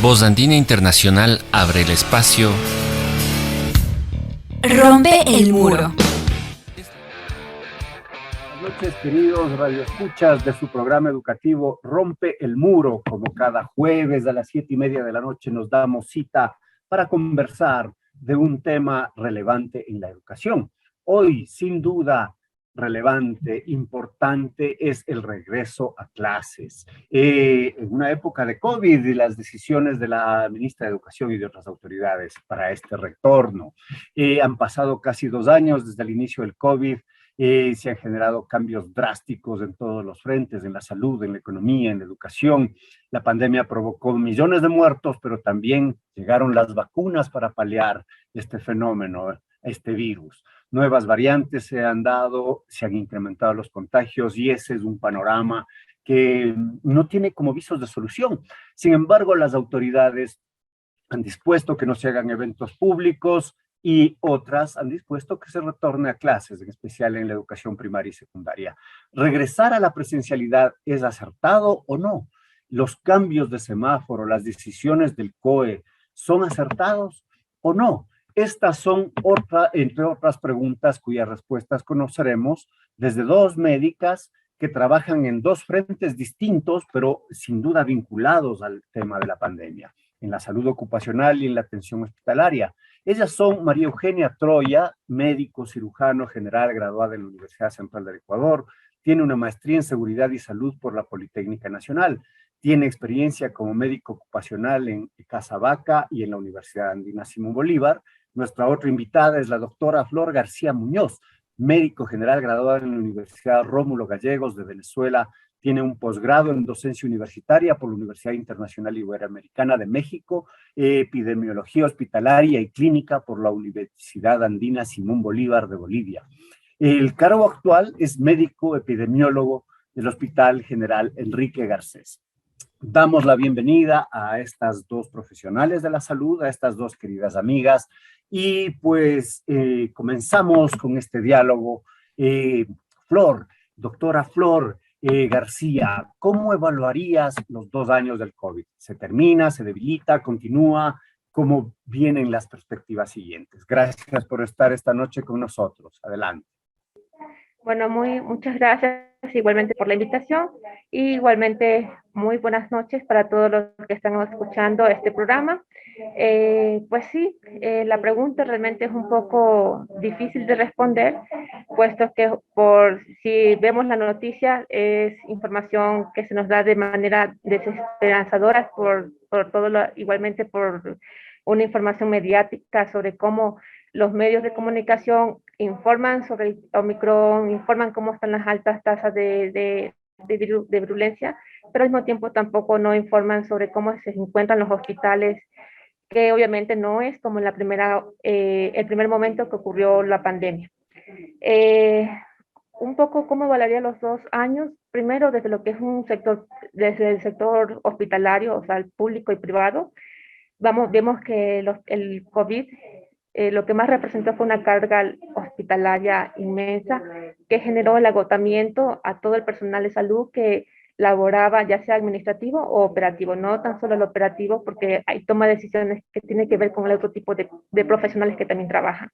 Voz Andina Internacional abre el espacio. Rompe el muro. Buenas noches, queridos radioescuchas de su programa educativo Rompe el Muro. Como cada jueves a las 7:30 de la noche nos damos cita para conversar de un tema relevante en la educación. Hoy, sin duda, relevante, importante, es el regreso a clases. En una época de COVID y las decisiones de la ministra de Educación y de otras autoridades para este retorno. Han pasado casi 2 años desde el inicio del COVID. Se han generado cambios drásticos en todos los frentes, en la salud, en la economía, en la educación. La pandemia provocó millones de muertos, pero también llegaron las vacunas para paliar este fenómeno, este virus. Nuevas variantes se han dado, se han incrementado los contagios y ese es un panorama que no tiene como visos de solución. Sin embargo, las autoridades han dispuesto que no se hagan eventos públicos y otras han dispuesto que se retorne a clases, en especial en la educación primaria y secundaria. ¿Regresar a la presencialidad es acertado o no? ¿Los cambios de semáforo, las decisiones del COE son acertados o no? Estas son entre otras preguntas cuyas respuestas conoceremos desde dos médicas que trabajan en dos frentes distintos, pero sin duda vinculados al tema de la pandemia, en la salud ocupacional y en la atención hospitalaria. Ellas son María Eugenia Troya, médico cirujano general graduada en la Universidad Central del Ecuador, tiene una maestría en seguridad y salud por la Politécnica Nacional, tiene experiencia como médico ocupacional en Casabaca y en la Universidad Andina Simón Bolívar. Nuestra otra invitada es la doctora Flor García Muñoz, médico general graduada en la Universidad Rómulo Gallegos de Venezuela, tiene un posgrado en docencia universitaria por la Universidad Internacional Iberoamericana de México, epidemiología hospitalaria y clínica por la Universidad Andina Simón Bolívar de Bolivia. El cargo actual es médico epidemiólogo del Hospital General Enrique Garcés. Damos la bienvenida a estas dos profesionales de la salud, a estas dos queridas amigas, y pues comenzamos con este diálogo. Doctora Flor García, ¿cómo evaluarías los 2 años del COVID? ¿Se termina, se debilita, continúa? ¿Cómo vienen las perspectivas siguientes? Gracias por estar esta noche con nosotros. Adelante. Bueno, muchas gracias igualmente por la invitación y igualmente muy buenas noches para todos los que están escuchando este programa. Pues sí, la pregunta realmente es un poco difícil de responder, puesto que si vemos la noticia es información que se nos da de manera desesperanzadora igualmente por una información mediática sobre cómo los medios de comunicación informan sobre el Omicron, informan cómo están las altas tasas de virulencia, pero al mismo tiempo tampoco no informan sobre cómo se encuentran los hospitales, que obviamente no es como el primer momento que ocurrió la pandemia. Un poco cómo evaluaría los 2 años, primero desde lo que es desde el sector hospitalario, o sea, el público y privado. Vemos que el COVID lo que más representó fue una carga hospitalaria inmensa que generó el agotamiento a todo el personal de salud que laboraba, ya sea administrativo o operativo, no tan solo el operativo, porque hay toma de decisiones que tiene que ver con el otro tipo de profesionales que también trabajan.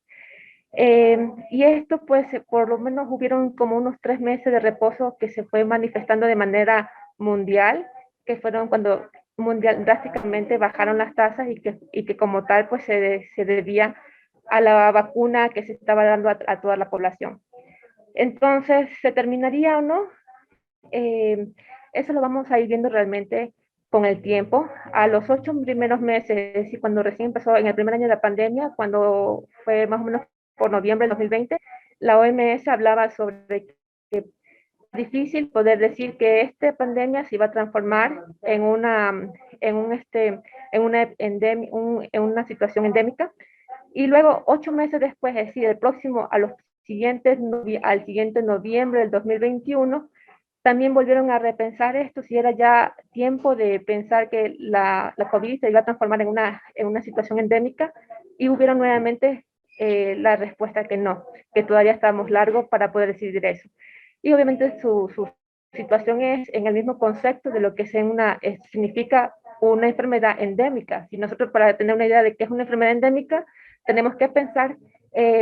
Y esto, pues, por lo menos hubieron como unos 3 meses de reposo que se fue manifestando de manera mundial, que fueron cuando drásticamente bajaron las tasas y que como tal, pues, se debía a la vacuna que se estaba dando a toda la población. Entonces, ¿se terminaría o no? Eso lo vamos a ir viendo realmente con el tiempo. A los 8 primeros meses, y cuando recién empezó en el primer año de la pandemia, cuando fue más o menos por noviembre del 2020, la OMS hablaba sobre que es difícil poder decir que esta pandemia se iba a transformar en una situación endémica. Y luego, 8 meses después, es decir, al siguiente noviembre del 2021, también volvieron a repensar esto, si era ya tiempo de pensar que la COVID se iba a transformar en una situación endémica, y hubieron nuevamente la respuesta que no, que todavía estábamos largos para poder decidir eso. Y obviamente su situación es en el mismo concepto de lo que significa una enfermedad endémica. Si nosotros, para tener una idea de qué es una enfermedad endémica, tenemos que pensar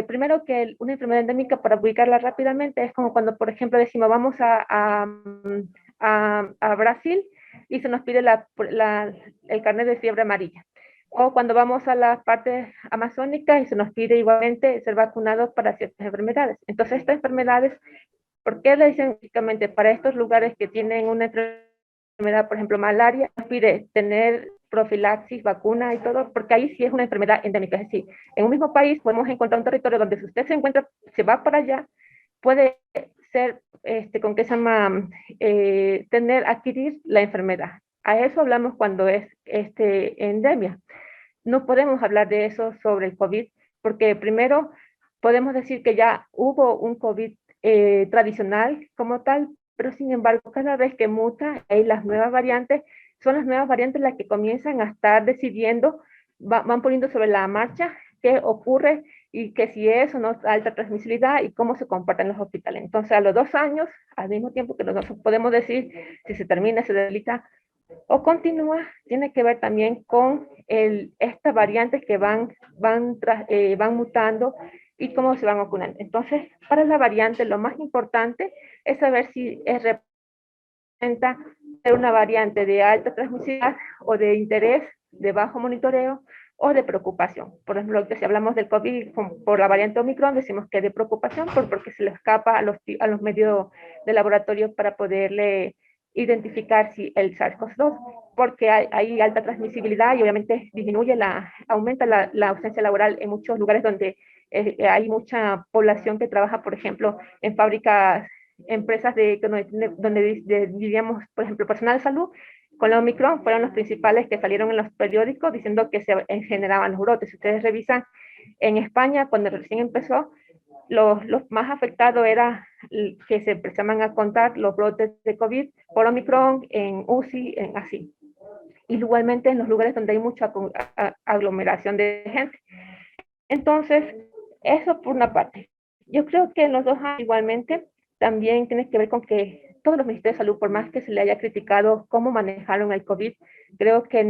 primero que una enfermedad endémica, para ubicarla rápidamente, es como cuando, por ejemplo, decimos vamos a Brasil y se nos pide el carnet de fiebre amarilla. O cuando vamos a las partes amazónicas y se nos pide igualmente ser vacunados para ciertas enfermedades. Entonces, estas enfermedades, ¿por qué le dicen específicamente para estos lugares que tienen una enfermedad, por ejemplo, malaria, nos pide tener profilaxis, vacuna y todo? Porque ahí sí es una enfermedad endémica. Es decir, en un mismo país podemos encontrar un territorio donde si usted se encuentra, se va para allá, puede ser, con qué se llama, adquirir la enfermedad. A eso hablamos cuando es endemia. No podemos hablar de eso sobre el COVID, porque primero podemos decir que ya hubo un COVID tradicional como tal, pero sin embargo, cada vez que muta, hay las nuevas variantes, son las nuevas variantes las que comienzan a estar decidiendo, van poniendo sobre la marcha qué ocurre y que si es o no alta transmisibilidad y cómo se comportan los hospitales. Entonces, a los 2 años, al mismo tiempo que nosotros podemos decir si se termina, se debilita o continúa, tiene que ver también con estas variantes que van mutando y cómo se van ocultando. Entonces, para la variante, lo más importante es saber si representa una variante de alta transmisibilidad o de interés, de bajo monitoreo o de preocupación. Por ejemplo, si hablamos del COVID por la variante Omicron, decimos que de preocupación porque se le escapa a los medios de laboratorio para poderle identificar si el SARS-CoV-2, porque hay alta transmisibilidad y obviamente aumenta la ausencia laboral en muchos lugares donde hay mucha población que trabaja, por ejemplo, en fábricas, empresas donde diríamos, por ejemplo, personal de salud. Con la Omicron fueron los principales que salieron en los periódicos diciendo que se generaban los brotes. Si ustedes revisan en España, cuando recién empezó, los más afectados era que se empezaban a contar los brotes de COVID por Omicron en UCI, en así. Y igualmente en los lugares donde hay mucha aglomeración de gente. Entonces, eso por una parte. Yo creo que en los 2 años igualmente también tiene que ver con que todos los ministerios de salud, por más que se le haya criticado cómo manejaron el COVID, creo que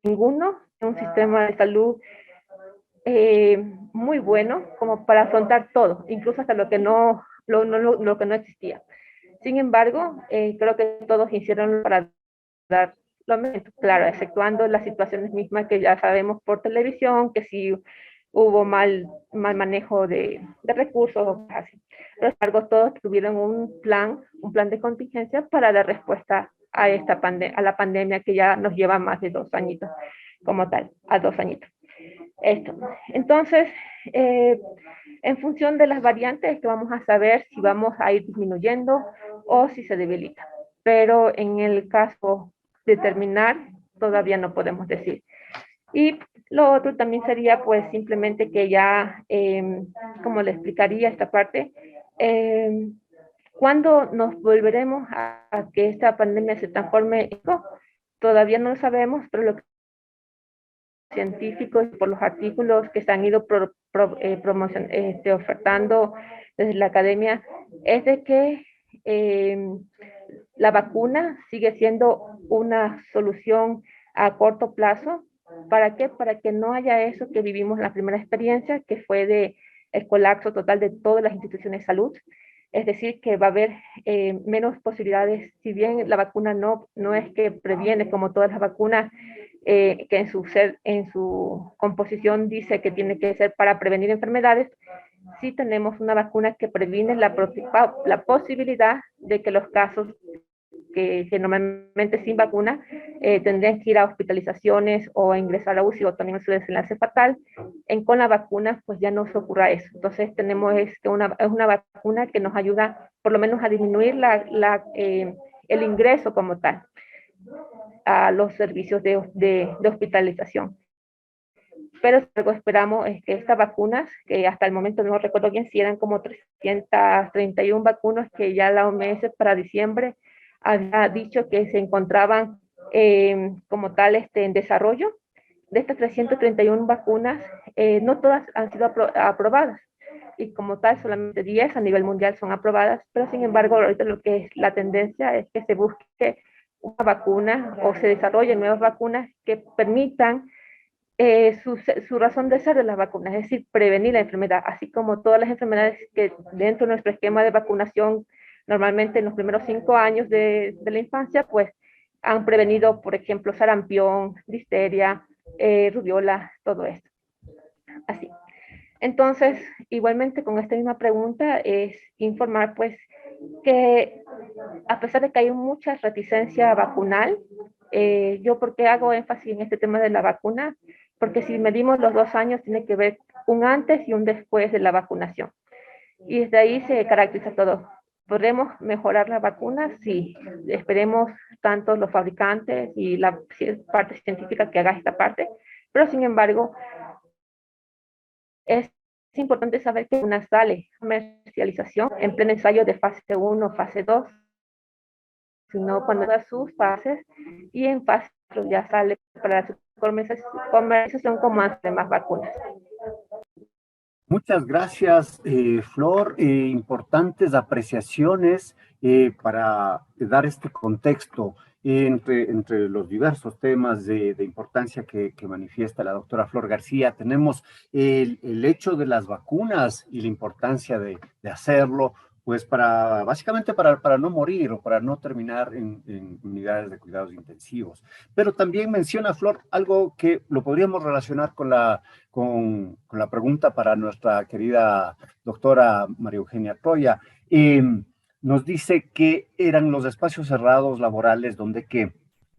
ninguno tiene un sistema de salud muy bueno como para afrontar todo, incluso hasta lo que lo que no existía. Sin embargo, creo que todos hicieron para dar lo mismo, claro, exceptuando las situaciones mismas que ya sabemos por televisión, que si hubo mal manejo de recursos, así. Pero sin embargo, todos tuvieron un plan de contingencia para dar respuesta a a la pandemia que ya nos lleva más de 2 añitos, como tal, a 2 añitos. Esto. Entonces, en función de las variantes que vamos a saber si vamos a ir disminuyendo o si se debilita. Pero en el caso de terminar, todavía no podemos decir. Y lo otro también sería pues simplemente que ya, como le explicaría esta parte, ¿cuándo nos volveremos a que esta pandemia se transforme? Todavía no lo sabemos, pero lo que científicos, por los artículos que se han ido ofertando desde la academia, es de que la vacuna sigue siendo una solución a corto plazo. ¿Para qué? Para que no haya eso que vivimos en la primera experiencia, que fue de el colapso total de todas las instituciones de salud. Es decir, que va a haber menos posibilidades, si bien la vacuna no es que previene como todas las vacunas, que en su composición dice que tiene que ser para prevenir enfermedades, sí tenemos una vacuna que previene la posibilidad de que los casos que normalmente sin vacuna tendrían que ir a hospitalizaciones o a ingresar a UCI o también su desenlace fatal, con la vacuna pues ya no se ocurra eso. Entonces tenemos una vacuna que nos ayuda por lo menos a disminuir el ingreso como tal a los servicios de hospitalización. Pero algo esperamos es que estas vacunas, que hasta el momento no recuerdo bien si eran como 331 vacunas que ya la OMS para diciembre había dicho que se encontraban como tal en desarrollo. De estas 331 vacunas, no todas han sido aprobadas y como tal solamente 10 a nivel mundial son aprobadas, pero sin embargo ahorita lo que es la tendencia es que se busque una vacuna o se desarrollen nuevas vacunas que permitan su razón de ser de las vacunas, es decir, prevenir la enfermedad, así como todas las enfermedades que dentro de nuestro esquema de vacunación, normalmente en los primeros 5 años de la infancia, pues han prevenido, por ejemplo, sarampión, difteria, rubiola, todo esto. Así. Entonces, igualmente con esta misma pregunta es informar pues que a pesar de que hay mucha reticencia vacunal, yo porque hago énfasis en este tema de la vacuna, porque si medimos los 2 años tiene que ver un antes y un después de la vacunación. Y desde ahí se caracteriza todo. ¿Podemos mejorar la vacuna? Sí. Esperemos tanto los fabricantes y la parte científica que haga esta parte, pero sin embargo, es importante saber que una sale comercialización en pleno ensayo de fase 1, fase 2, sino cuando da sus fases y en fase 4 ya sale para su comercialización como más vacunas. Muchas gracias, Flor. Importantes apreciaciones para dar este contexto entre los diversos temas de importancia que manifiesta la doctora Flor García. Tenemos el hecho de las vacunas y la importancia de hacerlo, pues básicamente para no morir o para no terminar en unidades de cuidados intensivos. Pero también menciona, Flor, algo que lo podríamos relacionar con la pregunta para nuestra querida doctora María Eugenia Troya. Nos dice que eran los espacios cerrados laborales donde que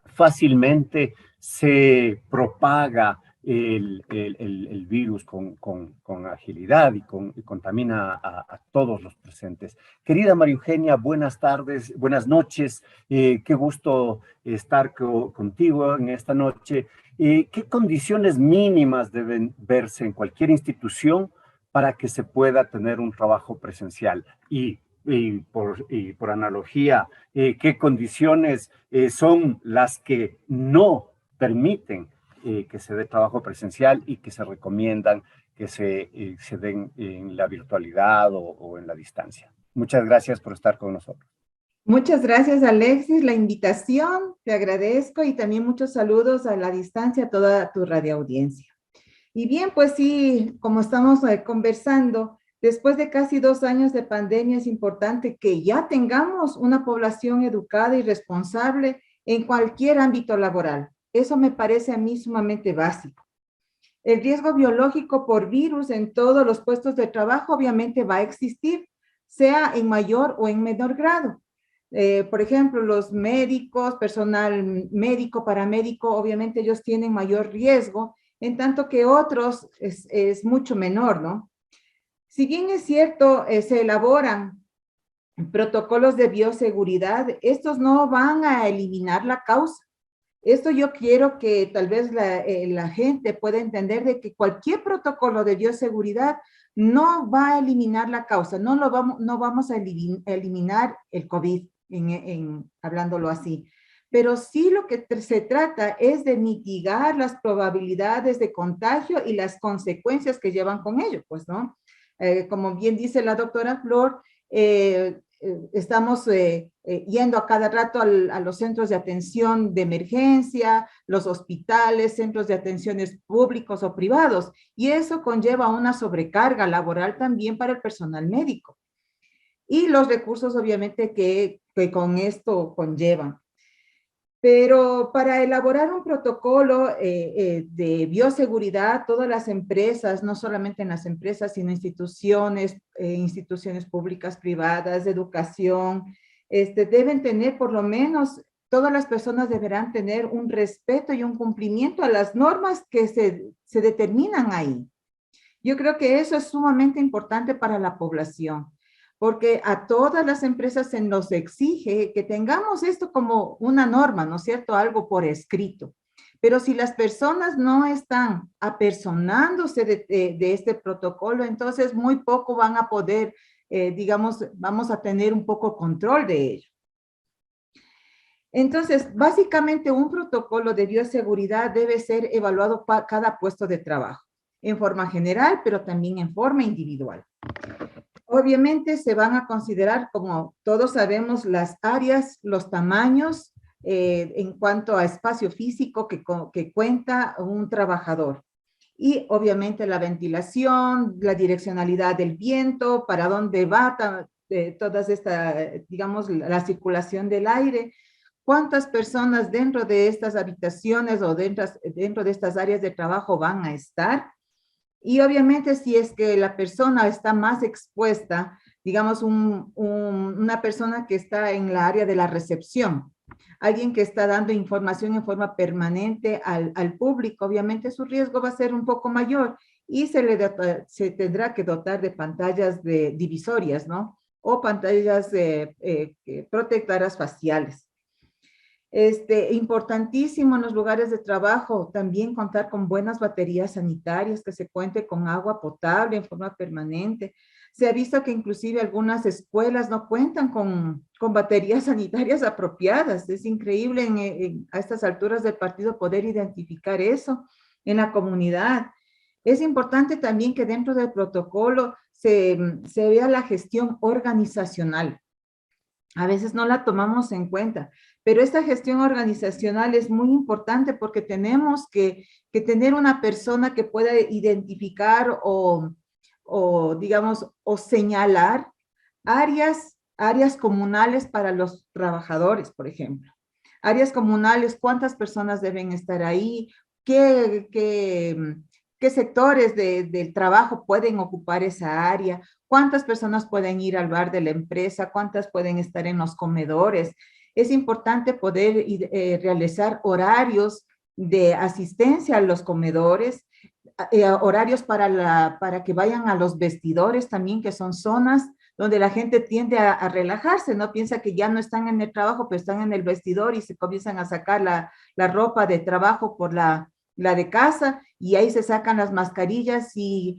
fácilmente se propaga el virus con agilidad y contamina a todos los presentes. Querida María Eugenia, buenas tardes, buenas noches. Qué gusto estar contigo en esta noche. ¿Qué condiciones mínimas deben verse en cualquier institución para que se pueda tener un trabajo presencial? Y por analogía, ¿qué condiciones son las que no permiten que se dé trabajo presencial y que se recomiendan que se den en la virtualidad o en la distancia? Muchas gracias por estar con nosotros. Muchas gracias, Alexis, la invitación, te agradezco y también muchos saludos a la distancia a toda tu radioaudiencia. Y bien, pues sí, como estamos conversando, después de casi 2 años de pandemia es importante que ya tengamos una población educada y responsable en cualquier ámbito laboral. Eso me parece a mí sumamente básico. El riesgo biológico por virus en todos los puestos de trabajo obviamente va a existir, sea en mayor o en menor grado. Por ejemplo, los médicos, personal médico, paramédico, obviamente ellos tienen mayor riesgo, en tanto que otros es mucho menor, ¿no? Si bien es cierto, se elaboran protocolos de bioseguridad, estos no van a eliminar la causa. Esto yo quiero que tal vez la gente pueda entender de que cualquier protocolo de bioseguridad no va a eliminar la causa, no vamos a eliminar el COVID, hablándolo así. Pero sí lo que se trata es de mitigar las probabilidades de contagio y las consecuencias que llevan con ello, pues, ¿no? Como bien dice la doctora Flor, estamos yendo a cada rato a los centros de atención de emergencia, los hospitales, centros de atenciones públicos o privados, y eso conlleva una sobrecarga laboral también para el personal médico. Y los recursos, obviamente, que con esto conllevan. Pero para elaborar un protocolo de bioseguridad, todas las empresas, no solamente en las empresas, sino instituciones públicas, privadas, de educación, deben tener por lo menos, todas las personas deberán tener un respeto y un cumplimiento a las normas que se determinan ahí. Yo creo que eso es sumamente importante para la población, porque a todas las empresas se nos exige que tengamos esto como una norma, ¿no es cierto? Algo por escrito. Pero si las personas no están apersonándose de este protocolo, entonces muy poco van a poder, digamos, vamos a tener un poco control de ello. Entonces, básicamente un protocolo de bioseguridad debe ser evaluado para cada puesto de trabajo, en forma general, pero también en forma individual. Obviamente se van a considerar, como todos sabemos, las áreas, los tamaños, en cuanto a espacio físico que cuenta un trabajador. Y obviamente la ventilación, la direccionalidad del viento, para dónde va todas esta, digamos, la circulación del aire, cuántas personas dentro de estas habitaciones o dentro de estas áreas de trabajo van a estar. Y obviamente si es que la persona está más expuesta, digamos una persona que está en la área de la recepción, alguien que está dando información en forma permanente al público, obviamente su riesgo va a ser un poco mayor y se tendrá que dotar de pantallas divisorias, ¿no? O pantallas protectoras faciales. Importantísimo en los lugares de trabajo también contar con buenas baterías sanitarias, que se cuente con agua potable en forma permanente. Se ha visto que inclusive algunas escuelas no cuentan con baterías sanitarias apropiadas. Es increíble a estas alturas del partido poder identificar eso en la comunidad. Es importante también que dentro del protocolo se vea la gestión organizacional. A veces no la tomamos en cuenta, pero esta gestión organizacional es muy importante porque tenemos que tener una persona que pueda identificar digamos, o señalar áreas comunales para los trabajadores, por ejemplo. Áreas comunales, cuántas personas deben estar ahí, qué sectores del trabajo pueden ocupar esa área, cuántas personas pueden ir al bar de la empresa, cuántas pueden estar en los comedores. Es importante poder realizar horarios de asistencia a los comedores, horarios para que vayan a los vestidores también, que son zonas donde la gente tiende a relajarse, ¿no? Piensa que ya no están en el trabajo, pero están en el vestidor y se comienzan a sacar la ropa de trabajo por la de casa, y ahí se sacan las mascarillas y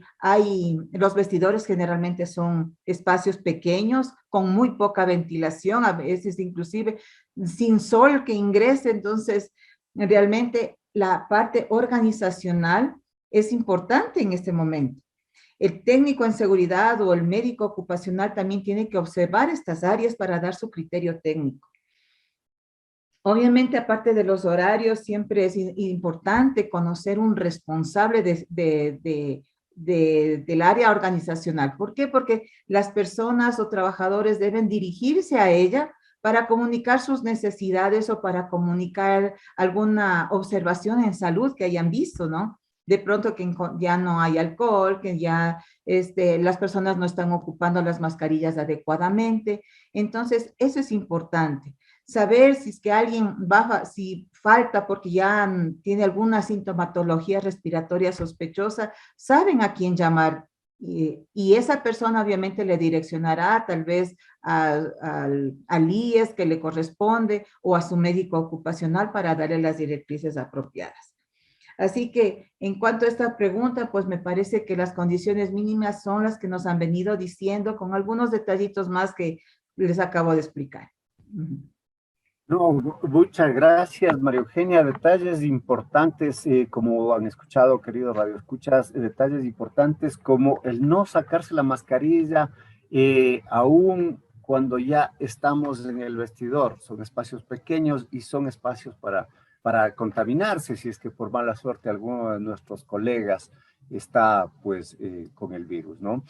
los vestidores generalmente son espacios pequeños, con muy poca ventilación, a veces inclusive sin sol que ingrese. Entonces realmente la parte organizacional es importante en este momento. El técnico en seguridad o el médico ocupacional también tiene que observar estas áreas para dar su criterio técnico. Obviamente, aparte de los horarios, siempre es importante conocer un responsable del área organizacional. ¿Por qué? Porque las personas o trabajadores deben dirigirse a ella para comunicar sus necesidades o para comunicar alguna observación en salud que hayan visto, ¿no? De pronto que ya no hay alcohol, que ya las personas no están ocupando las mascarillas adecuadamente. Entonces, eso es importante. Saber si es que alguien baja, si falta porque ya tiene alguna sintomatología respiratoria sospechosa, saben a quién llamar. Y esa persona obviamente le direccionará tal vez al IES que le corresponde o a su médico ocupacional para darle las directrices apropiadas. Así que en cuanto a esta pregunta, pues me parece que las condiciones mínimas son las que nos han venido diciendo con algunos detallitos más que les acabo de explicar. No, muchas gracias, María Eugenia. Detalles importantes, como han escuchado, queridos radioescuchas, detalles importantes como el no sacarse la mascarilla, aún cuando ya estamos en el vestidor. Son espacios pequeños y son espacios para contaminarse, si es que por mala suerte alguno de nuestros colegas está pues con el virus, ¿no?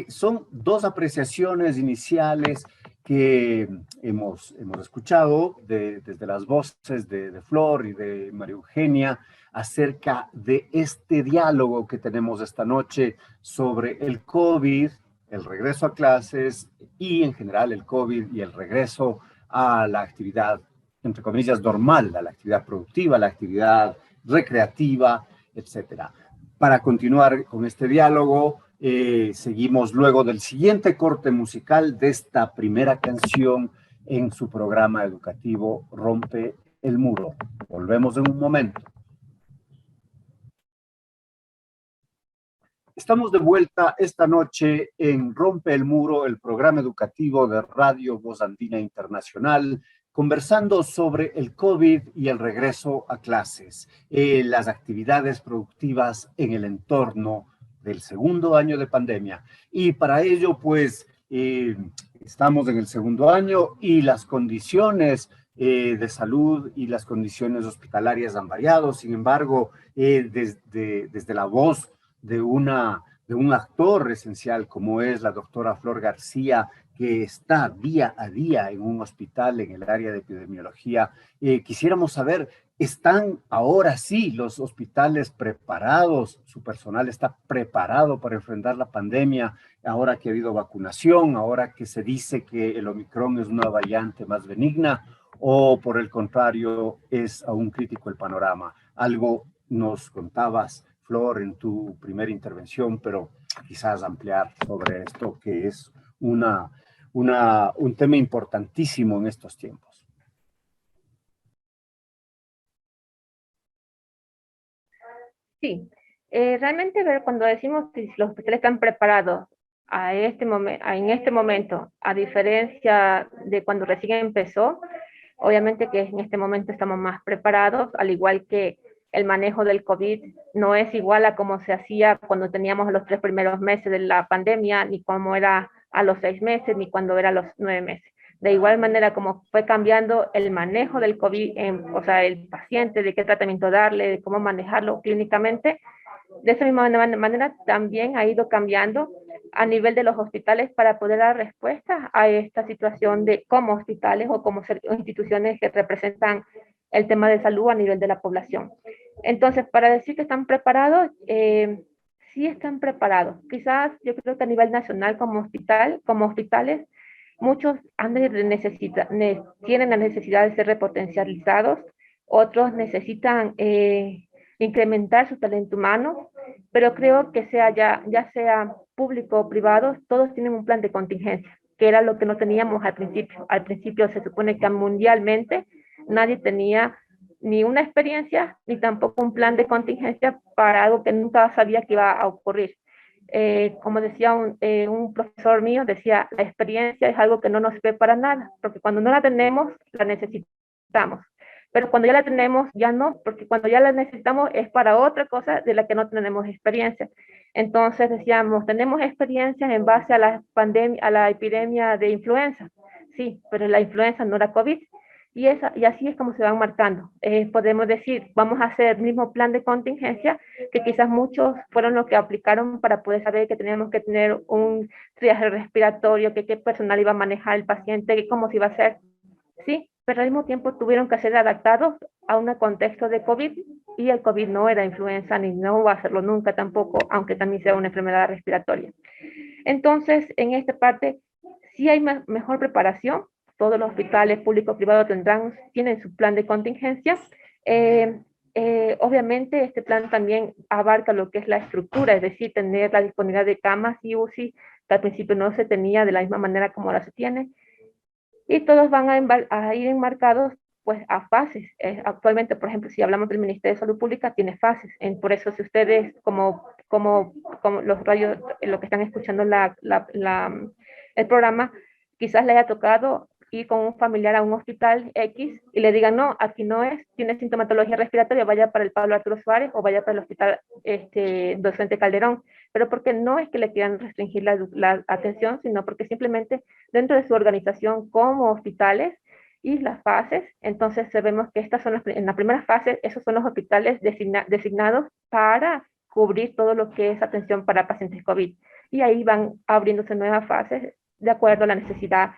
Son dos apreciaciones iniciales que hemos escuchado desde las voces de Flor y de María Eugenia acerca de este diálogo que tenemos esta noche sobre el COVID, el regreso a clases y en general el COVID y el regreso a la actividad, entre comillas, normal, a la actividad productiva, a la actividad recreativa, etcétera. Para continuar con este diálogo, seguimos luego del siguiente corte musical de esta primera canción en su programa educativo Rompe el Muro. Volvemos en un momento. Estamos de vuelta esta noche en Rompe el Muro, el programa educativo de Radio Voz Andina Internacional, conversando sobre el COVID y el regreso a clases, las actividades productivas en el entorno del segundo año de pandemia. Y para ello, pues, estamos en el segundo año y las condiciones de salud y las condiciones hospitalarias han variado. Sin embargo, desde la voz de un actor esencial como es la doctora Flor García, que está día a día en un hospital en el área de epidemiología, quisiéramos saber, ¿están ahora sí los hospitales preparados? ¿Su personal está preparado para enfrentar la pandemia ahora que ha habido vacunación, ahora que se dice que el Omicron es una variante más benigna? ¿O por el contrario es aún crítico el panorama? Algo nos contabas, Flor, en tu primera intervención, pero quizás ampliar sobre esto que es un tema importantísimo en estos tiempos. Sí, realmente cuando decimos que los hospitales están preparados en este momento, a diferencia de cuando recién empezó, obviamente que en este momento estamos más preparados, al igual que el manejo del COVID no es igual a como se hacía cuando teníamos los 3 primeros meses de la pandemia, ni cómo era a los 6 meses, ni cuando era a los 9 meses. De igual manera, como fue cambiando el manejo del COVID, o sea, el paciente, de qué tratamiento darle, de cómo manejarlo clínicamente, de esa misma manera también ha ido cambiando a nivel de los hospitales para poder dar respuesta a esta situación de como hospitales o como instituciones que representan el tema de salud a nivel de la población. Entonces, para decir que están preparados, sí están preparados. Quizás yo creo que a nivel nacional como hospitales, muchos tienen la necesidad de ser repotencializados, otros necesitan incrementar su talento humano, pero creo que ya sea público o privado, todos tienen un plan de contingencia, que era lo que no teníamos al principio. Al principio se supone que mundialmente nadie tenía ni una experiencia, ni tampoco un plan de contingencia para algo que nunca sabía que iba a ocurrir. Como decía un profesor mío, decía, la experiencia es algo que no nos sirve para nada, porque cuando no la tenemos, la necesitamos. Pero cuando ya la tenemos, ya no, porque cuando ya la necesitamos es para otra cosa de la que no tenemos experiencia. Entonces decíamos, tenemos experiencia en base a a la epidemia de influenza. Sí, pero la influenza no era COVID. Y así es como se van marcando. Podemos decir, vamos a hacer el mismo plan de contingencia, que quizás muchos fueron los que aplicaron para poder saber que teníamos que tener un triaje respiratorio, que qué personal iba a manejar el paciente, cómo se iba a hacer. Sí, pero al mismo tiempo tuvieron que ser adaptados a un contexto de COVID, y el COVID no era influenza ni no va a serlo nunca tampoco, aunque también sea una enfermedad respiratoria. Entonces, en esta parte sí hay mejor preparación. Todos los hospitales públicos y privados tienen su plan de contingencia. Eh, Obviamente, este plan también abarca lo que es la estructura, es decir, tener la disponibilidad de camas y UCI, que al principio no se tenía de la misma manera como ahora se tiene, y todos van a ir enmarcados pues a fases. Actualmente, por ejemplo, si hablamos del Ministerio de Salud Pública, tiene fases. Por eso, si ustedes, como los radios, lo que están escuchando el programa, quizás le haya tocado ir con un familiar a un hospital X y le digan, no, aquí no es, tiene sintomatología respiratoria, vaya para el Pablo Arturo Suárez o vaya para el hospital Docente Calderón. Pero porque no es que le quieran restringir la atención, sino porque simplemente dentro de su organización como hospitales y las fases, entonces sabemos que en la primera fase, esos son los hospitales designados para cubrir todo lo que es atención para pacientes COVID. Y ahí van abriéndose nuevas fases de acuerdo a la necesidad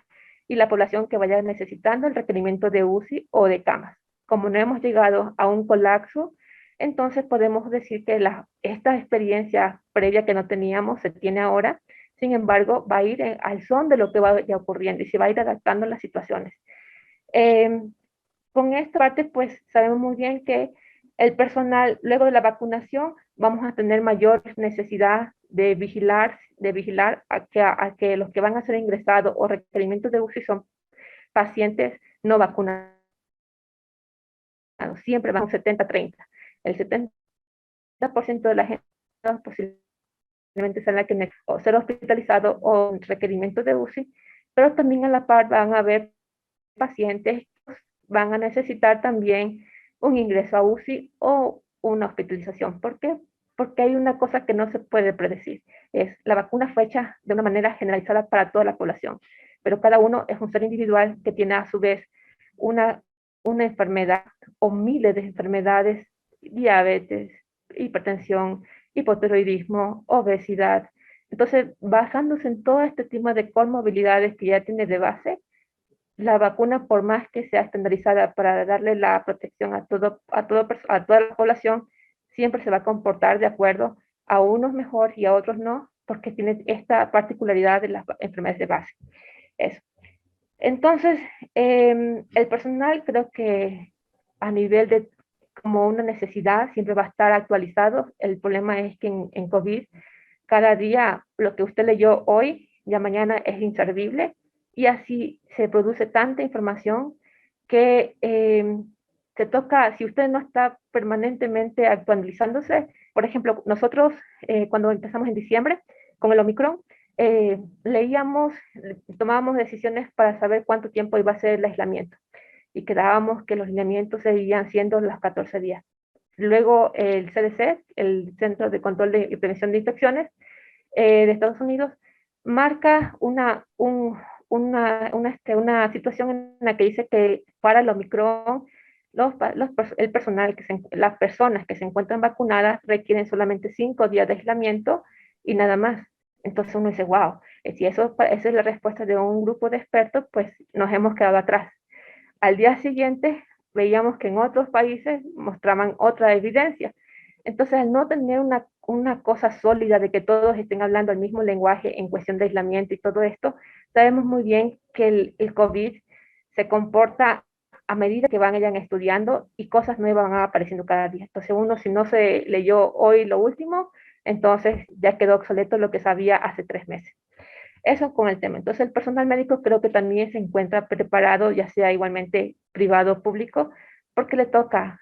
y la población que vaya necesitando el requerimiento de UCI o de camas. Como no hemos llegado a un colapso, entonces podemos decir que esta experiencia previa que no teníamos se tiene ahora. Sin embargo, va a ir al son de lo que vaya ocurriendo y se va a ir adaptando a las situaciones. Eh, con esta parte, pues sabemos muy bien que el personal, luego de la vacunación, vamos a tener mayor necesidad de vigilar a que los que van a ser ingresados o requerimientos de UCI son pacientes no vacunados. Siempre van 70-30. El 70% de la gente posiblemente será la que o ser hospitalizado o requerimientos de UCI, pero también a la par van a haber pacientes que van a necesitar también un ingreso a UCI o una hospitalización. ¿Por qué? Porque hay una cosa que no se puede predecir. La vacuna fue hecha de una manera generalizada para toda la población, pero cada uno es un ser individual que tiene a su vez una una enfermedad o miles de enfermedades, diabetes, hipertensión, hipotiroidismo, obesidad. Entonces, basándose en todo este tipo de comorbilidades que ya tiene de base, la vacuna, por más que sea estandarizada para darle la protección a toda la población, siempre se va a comportar de acuerdo a unos mejor y a otros no, porque tiene esta particularidad de las enfermedades de base. Eso. Entonces, el personal creo que a nivel de como una necesidad siempre va a estar actualizado. El problema es que en COVID cada día lo que usted leyó hoy, ya mañana es inservible y así se produce tanta información que se toca, si usted no está permanentemente actualizándose, por ejemplo, nosotros cuando empezamos en diciembre con el Omicron, leíamos, tomábamos decisiones para saber cuánto tiempo iba a ser el aislamiento y quedábamos que los lineamientos seguían siendo los 14 días. Luego el CDC, el Centro de Control y Prevención de Infecciones de Estados Unidos, marca una situación en la que dice que para el Omicron, el personal, las personas que se encuentran vacunadas requieren solamente 5 días de aislamiento y nada más. Entonces uno dice, wow, si esa es la respuesta de un grupo de expertos, pues nos hemos quedado atrás. Al día siguiente veíamos que en otros países mostraban otra evidencia. Entonces, al no tener una cosa sólida de que todos estén hablando el mismo lenguaje en cuestión de aislamiento y todo esto, sabemos muy bien que el COVID se comporta a medida que vayan estudiando y cosas nuevas van apareciendo cada día. Entonces, uno, si no se leyó hoy lo último, entonces ya quedó obsoleto lo que sabía hace 3 meses. Eso con el tema. Entonces, el personal médico creo que también se encuentra preparado, ya sea igualmente privado o público, porque le toca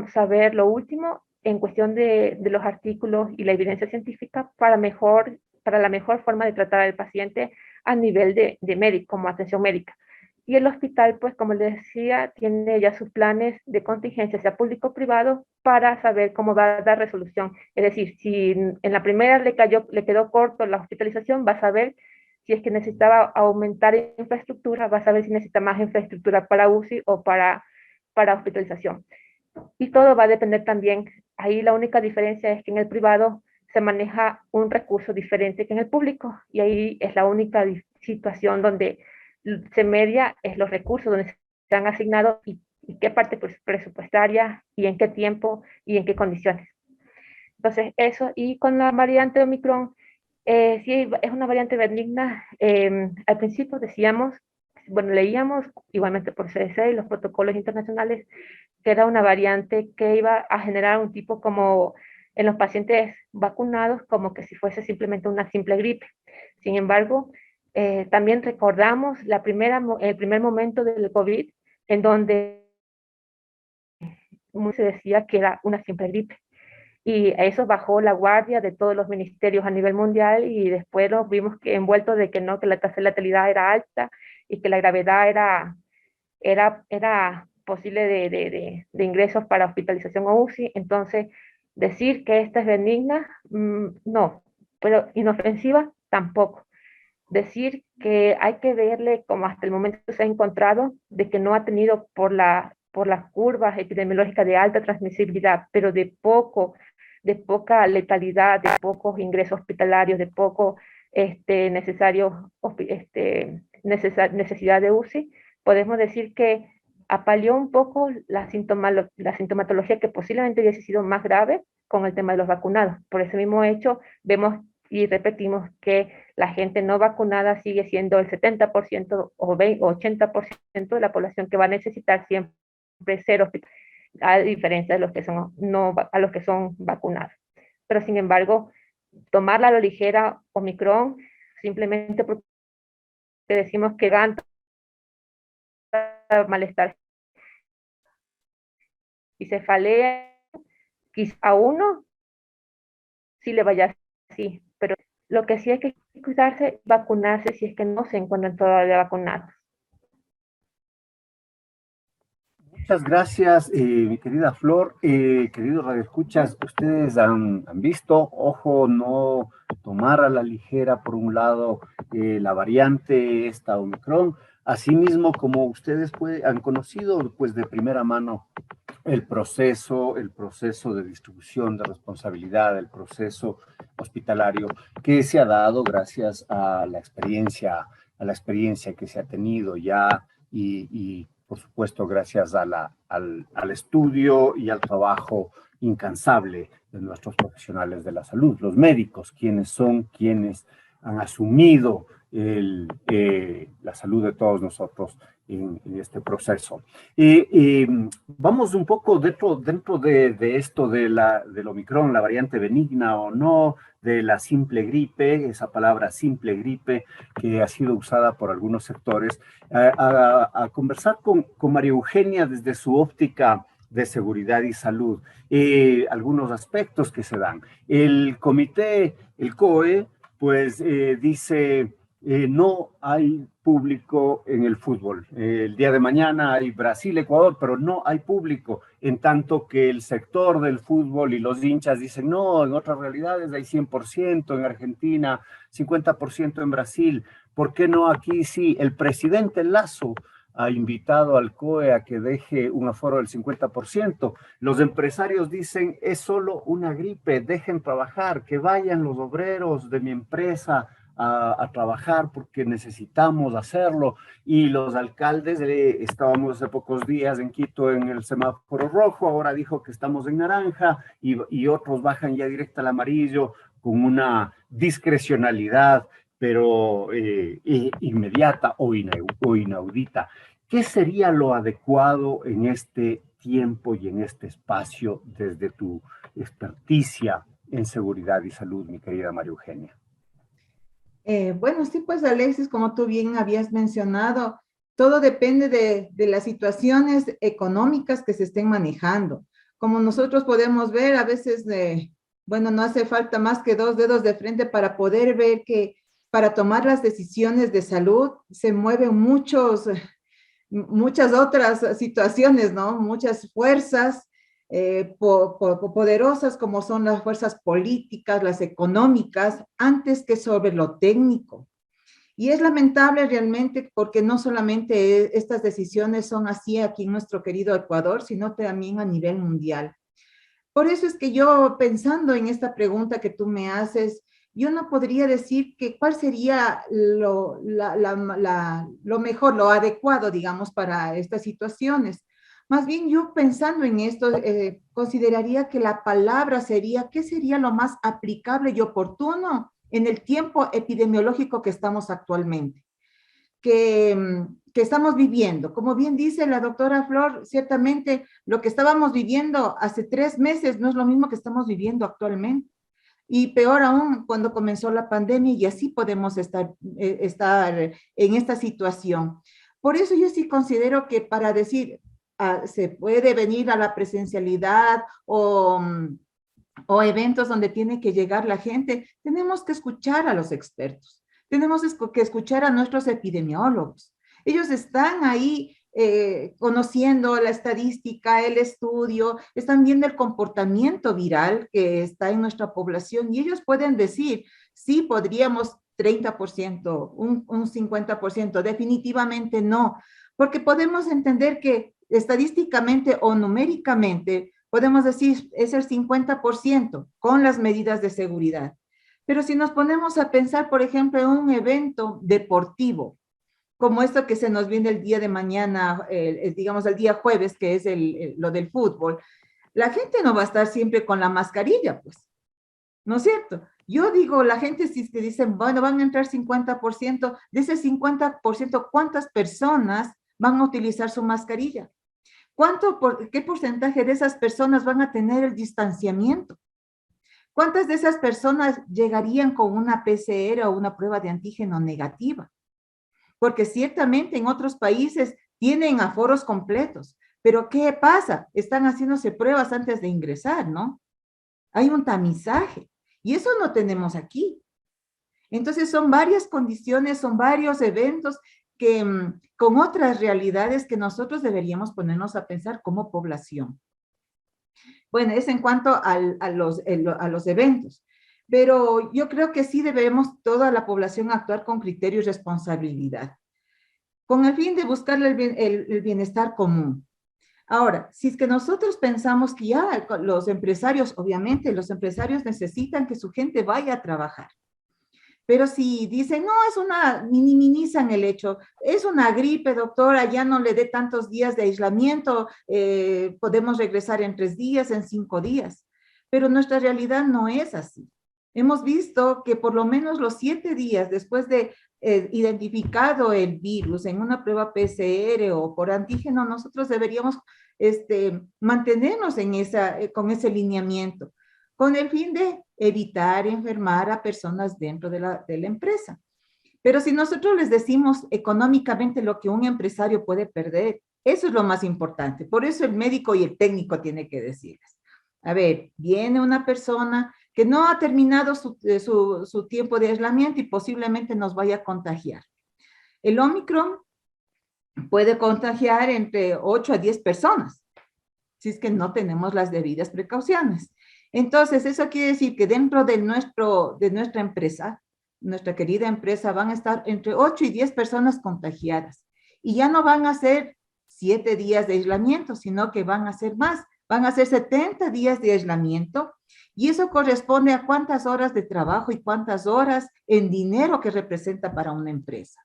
saber lo último en cuestión de los artículos y la evidencia científica para la mejor forma de tratar al paciente a nivel de médico, como atención médica. Y el hospital, pues como les decía, tiene ya sus planes de contingencia, sea público o privado, para saber cómo va a dar resolución. Es decir, si en la primera le quedó corto la hospitalización, va a saber si es que necesitaba aumentar infraestructura, va a saber si necesita más infraestructura para UCI o para hospitalización. Y todo va a depender también, ahí la única diferencia es que en el privado se maneja un recurso diferente que en el público, y ahí es la única situación donde se media es los recursos donde se han asignado y qué parte presupuestaria y en qué tiempo y en qué condiciones. Entonces, eso, y con la variante Omicron, sí, es una variante benigna. Al principio decíamos, bueno, leíamos igualmente por CDC y los protocolos internacionales, que era una variante que iba a generar un tipo como en los pacientes vacunados, como que si fuese simplemente una simple gripe. Sin embargo, también recordamos el primer momento del COVID, en donde se decía que era una simple gripe. Y eso bajó la guardia de todos los ministerios a nivel mundial y después los vimos que envueltos de que no, que la tasa de letalidad era alta y que la gravedad era posible de ingresos para hospitalización o UCI. Entonces, decir que esta es benigna, no, pero inofensiva tampoco. Decir que hay que verle como hasta el momento se ha encontrado de que no ha tenido por las curvas epidemiológicas de alta transmisibilidad, pero de poca letalidad, de pocos ingresos hospitalarios, de poco necesidad de UCI, podemos decir que apaleó un poco la sintomatología que posiblemente hubiese sido más grave con el tema de los vacunados. Por ese mismo hecho, vemos y repetimos que la gente no vacunada sigue siendo el 70% o 80% de la población que va a necesitar siempre ser hospitalizada, a diferencia de los que son vacunados. Pero sin embargo, tomarla a la ligera Omicron, simplemente porque decimos que gana malestar y cefalea, quizá a uno sí le vaya así, pero lo que sí hay que cuidarse, vacunarse si es que no se encuentran todavía vacunados. Muchas gracias, mi querida Flor. Queridos radioescuchas, ustedes han visto, ojo, no tomar a la ligera, por un lado, la variante esta Omicron. Asimismo, como ustedes han conocido pues de primera mano el proceso de distribución de responsabilidad, el proceso hospitalario que se ha dado gracias a la experiencia que se ha tenido ya y por supuesto, gracias a al estudio y al trabajo incansable de nuestros profesionales de la salud, los médicos, quienes han asumido la salud de todos nosotros en este proceso. Vamos un poco dentro de esto del Omicron, la variante benigna o no, de la simple gripe, esa palabra simple gripe que ha sido usada por algunos sectores, a conversar con María Eugenia desde su óptica de seguridad y salud, algunos aspectos que se dan. El comité, el COE, pues dice, no hay público en el fútbol. El día de mañana hay Brasil-Ecuador, pero no hay público, en tanto que el sector del fútbol y los hinchas dicen, no, en otras realidades hay 100% en Argentina, 50% en Brasil. ¿Por qué no aquí sí? El presidente Lasso ha invitado al COE a que deje un aforo del 50%. Los empresarios dicen, es solo una gripe, dejen trabajar, que vayan los obreros de mi empresa a trabajar porque necesitamos hacerlo. Y los alcaldes, estábamos hace pocos días en Quito en el semáforo rojo, ahora dijo que estamos en naranja y otros bajan ya directo al amarillo con una discrecionalidad pero inmediata o inaudita. ¿Qué sería lo adecuado en este tiempo y en este espacio desde tu experticia en seguridad y salud, mi querida María Eugenia? Bueno, sí, pues Alexis, como tú bien habías mencionado, todo depende de las situaciones económicas que se estén manejando. Como nosotros podemos ver, a veces, bueno, no hace falta más que dos dedos de frente para poder ver que para tomar las decisiones de salud se mueven muchas otras situaciones, ¿no? Muchas fuerzas poderosas como son las fuerzas políticas, las económicas, antes que sobre lo técnico. Y es lamentable realmente porque no solamente estas decisiones son así aquí en nuestro querido Ecuador, sino también a nivel mundial. Por eso es que yo, pensando en esta pregunta que tú me haces, yo no podría decir que cuál sería lo mejor, lo adecuado, digamos, para estas situaciones. Más bien yo pensando en esto, consideraría que la palabra sería, ¿qué sería lo más aplicable y oportuno en el tiempo epidemiológico que estamos actualmente? Que estamos viviendo. Como bien dice la doctora Flor, ciertamente lo que estábamos viviendo hace 3 meses no es lo mismo que estamos viviendo actualmente. Y peor aún cuando comenzó la pandemia y así podemos estar en esta situación. Por eso yo sí considero que para decir se puede venir a la presencialidad o eventos donde tiene que llegar la gente, tenemos que escuchar a los expertos, tenemos que escuchar a nuestros epidemiólogos. Ellos están ahí conociendo la estadística, el estudio, están viendo el comportamiento viral que está en nuestra población y ellos pueden decir, sí, podríamos 30%, un 50%, definitivamente no, porque podemos entender que estadísticamente o numéricamente podemos decir es el 50% con las medidas de seguridad. Pero si nos ponemos a pensar, por ejemplo, en un evento deportivo, como esto que se nos viene el día de mañana, digamos el día jueves, que es lo del fútbol, la gente no va a estar siempre con la mascarilla, pues, ¿no es cierto? Yo digo, la gente si es que dicen, bueno, van a entrar 50%, de ese 50%, ¿cuántas personas van a utilizar su mascarilla? ¿Qué porcentaje de esas personas van a tener el distanciamiento? ¿Cuántas de esas personas llegarían con una PCR o una prueba de antígeno negativa? Porque ciertamente en otros países tienen aforos completos, pero ¿qué pasa? Están haciéndose pruebas antes de ingresar, ¿no? Hay un tamizaje y eso no tenemos aquí. Entonces son varias condiciones, son varios eventos que con otras realidades que nosotros deberíamos ponernos a pensar como población. Bueno, es en cuanto a los eventos, pero yo creo que sí debemos toda la población actuar con criterio y responsabilidad. con el fin de buscar el bienestar común. Ahora, si es que nosotros pensamos que ya los empresarios, obviamente los empresarios necesitan que su gente vaya a trabajar. Pero si dicen, no, minimizan el hecho, es una gripe, doctora, ya no le dé tantos días de aislamiento, podemos regresar en 3 días, en 5 días. Pero nuestra realidad no es así. Hemos visto que por lo menos los 7 días después de identificado el virus en una prueba PCR o por antígeno, nosotros deberíamos mantenernos con ese lineamiento, con el fin de evitar enfermar a personas dentro de la empresa. Pero si nosotros les decimos económicamente lo que un empresario puede perder, eso es lo más importante. Por eso el médico y el técnico tiene que decirles. A ver, viene una persona que no ha terminado su tiempo de aislamiento y posiblemente nos vaya a contagiar. El Omicron puede contagiar entre 8 a 10 personas, si es que no tenemos las debidas precauciones. Entonces, eso quiere decir que dentro de nuestra empresa, nuestra querida empresa, van a estar entre 8 y 10 personas contagiadas. Y ya no van a ser 7 días de aislamiento, sino que van a ser más. Van a ser 70 días de aislamiento. Y eso corresponde a cuántas horas de trabajo y cuántas horas en dinero que representa para una empresa.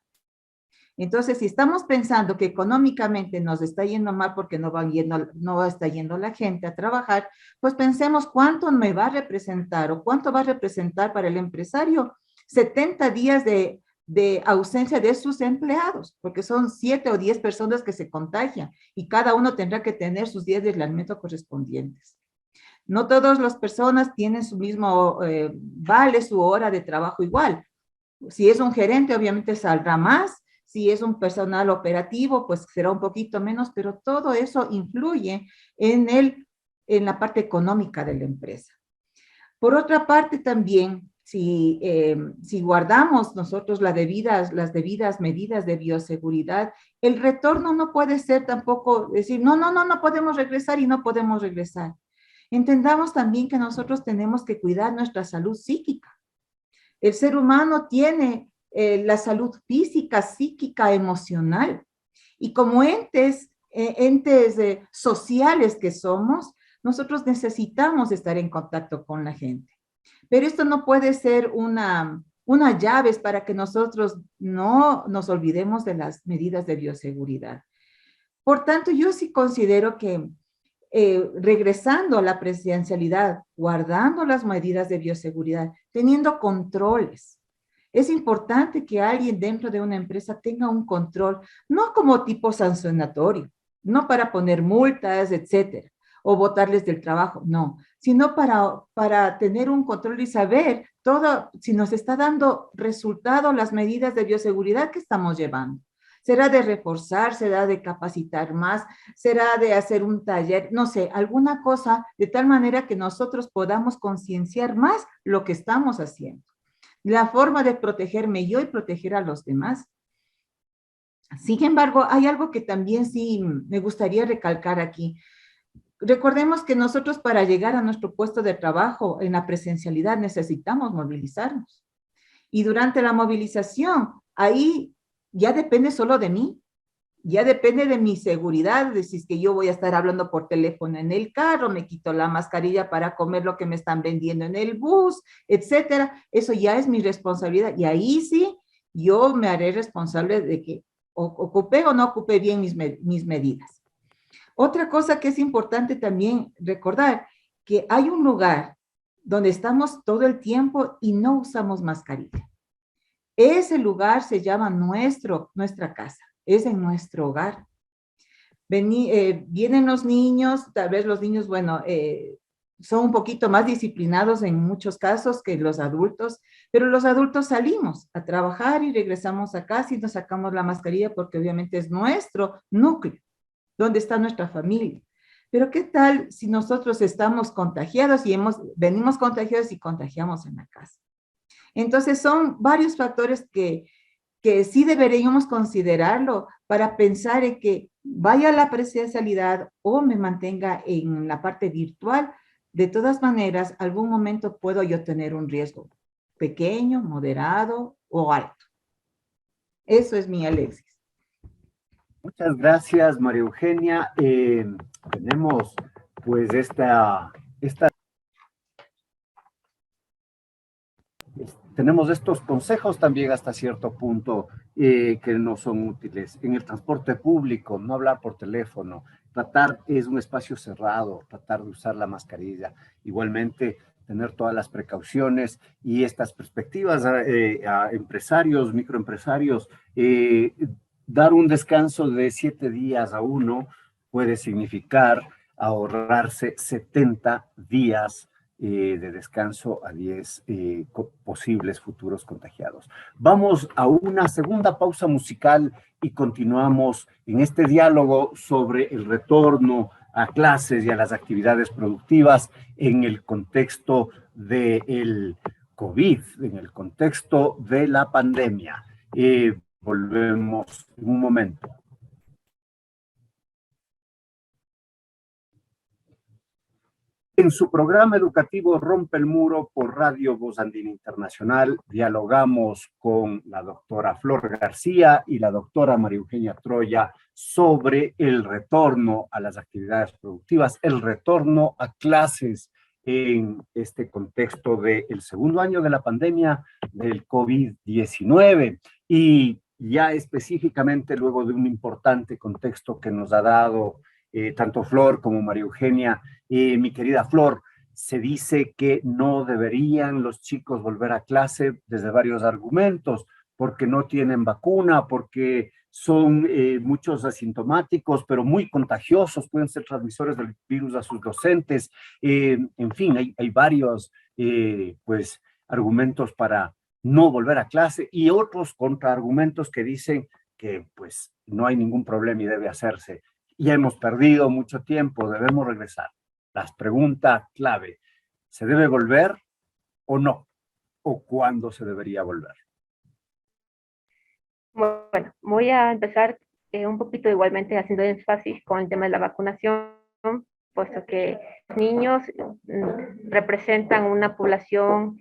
Entonces, si estamos pensando que económicamente nos está yendo mal porque no está yendo la gente a trabajar, pues pensemos cuánto me va a representar o cuánto va a representar para el empresario 70 días de ausencia de sus empleados, porque son 7 o 10 personas que se contagian y cada uno tendrá que tener sus días de aislamiento correspondientes. No todas las personas tienen su mismo, vale su hora de trabajo igual. Si es un gerente, obviamente saldrá más. Si es un personal operativo, pues será un poquito menos, pero todo eso influye en la parte económica de la empresa. Por otra parte también, si guardamos nosotros las debidas medidas de bioseguridad, el retorno no puede ser tampoco decir, no podemos regresar y no podemos regresar. Entendamos también que nosotros tenemos que cuidar nuestra salud psíquica. El ser humano tiene la salud física, psíquica, emocional. Y como entes sociales que somos, nosotros necesitamos estar en contacto con la gente. Pero esto no puede ser una llave para que nosotros no nos olvidemos de las medidas de bioseguridad. Por tanto, yo sí considero que regresando a la presencialidad, guardando las medidas de bioseguridad, teniendo controles. Es importante que alguien dentro de una empresa tenga un control, no como tipo sancionatorio, no para poner multas, etcétera, o botarles del trabajo, no, sino para tener un control y saber si nos está dando resultado las medidas de bioseguridad que estamos llevando. Será de reforzar, será de capacitar más, será de hacer un taller, no sé, alguna cosa de tal manera que nosotros podamos concienciar más lo que estamos haciendo. La forma de protegerme yo y proteger a los demás. Sin embargo, hay algo que también sí me gustaría recalcar aquí. Recordemos que nosotros para llegar a nuestro puesto de trabajo en la presencialidad necesitamos movilizarnos. Y durante la movilización, ahí ya depende solo de mí. Ya depende de mi seguridad, de si es que yo voy a estar hablando por teléfono en el carro, me quito la mascarilla para comer lo que me están vendiendo en el bus, etcétera. Eso ya es mi responsabilidad. Y ahí sí, yo me haré responsable de que ocupé o no ocupé bien mis medidas. Otra cosa que es importante también recordar, que hay un lugar donde estamos todo el tiempo y no usamos mascarilla. Ese lugar se llama nuestra casa. Es en nuestro hogar. Vienen los niños, tal vez los niños, bueno, son un poquito más disciplinados en muchos casos que los adultos, pero los adultos salimos a trabajar y regresamos a casa y nos sacamos la mascarilla porque obviamente es nuestro núcleo, donde está nuestra familia. Pero ¿qué tal si nosotros estamos contagiados y venimos contagiados y contagiamos en la casa? Entonces son varios factores que sí deberíamos considerarlo para pensar en que vaya a la presencialidad o me mantenga en la parte virtual. De todas maneras, algún momento puedo yo tener un riesgo pequeño, moderado o alto. Eso es mi Alexis. Muchas gracias, María Eugenia. Tenemos pues tenemos estos consejos también hasta cierto punto que no son útiles. En el transporte público, no hablar por teléfono, tratar, es un espacio cerrado, tratar de usar la mascarilla. Igualmente, tener todas las precauciones y estas perspectivas a empresarios, microempresarios, dar un descanso de 7 días a uno puede significar ahorrarse 70 días de descanso a 10 posibles futuros contagiados. Vamos a una segunda pausa musical y continuamos en este diálogo sobre el retorno a clases y a las actividades productivas en el contexto del COVID, en el contexto de la pandemia. Volvemos en un momento. En su programa educativo Rompe el Muro por Radio Voz Andina Internacional, dialogamos con la doctora Flor García y la doctora María Eugenia Troya sobre el retorno a las actividades productivas, el retorno a clases en este contexto del segundo año de la pandemia del COVID-19 y ya específicamente luego de un importante contexto que nos ha dado tanto Flor como María Eugenia. Mi querida Flor, se dice que no deberían los chicos volver a clase desde varios argumentos, porque no tienen vacuna, porque son muchos asintomáticos, pero muy contagiosos, pueden ser transmisores del virus a sus docentes. En fin, hay varios pues, argumentos para no volver a clase y otros contraargumentos que dicen que pues no hay ningún problema y debe hacerse. Ya hemos perdido mucho tiempo, debemos regresar. Las preguntas clave, ¿se debe volver o no? ¿O cuándo se debería volver? Bueno, voy a empezar un poquito igualmente haciendo énfasis con el tema de la vacunación, puesto que los niños representan una población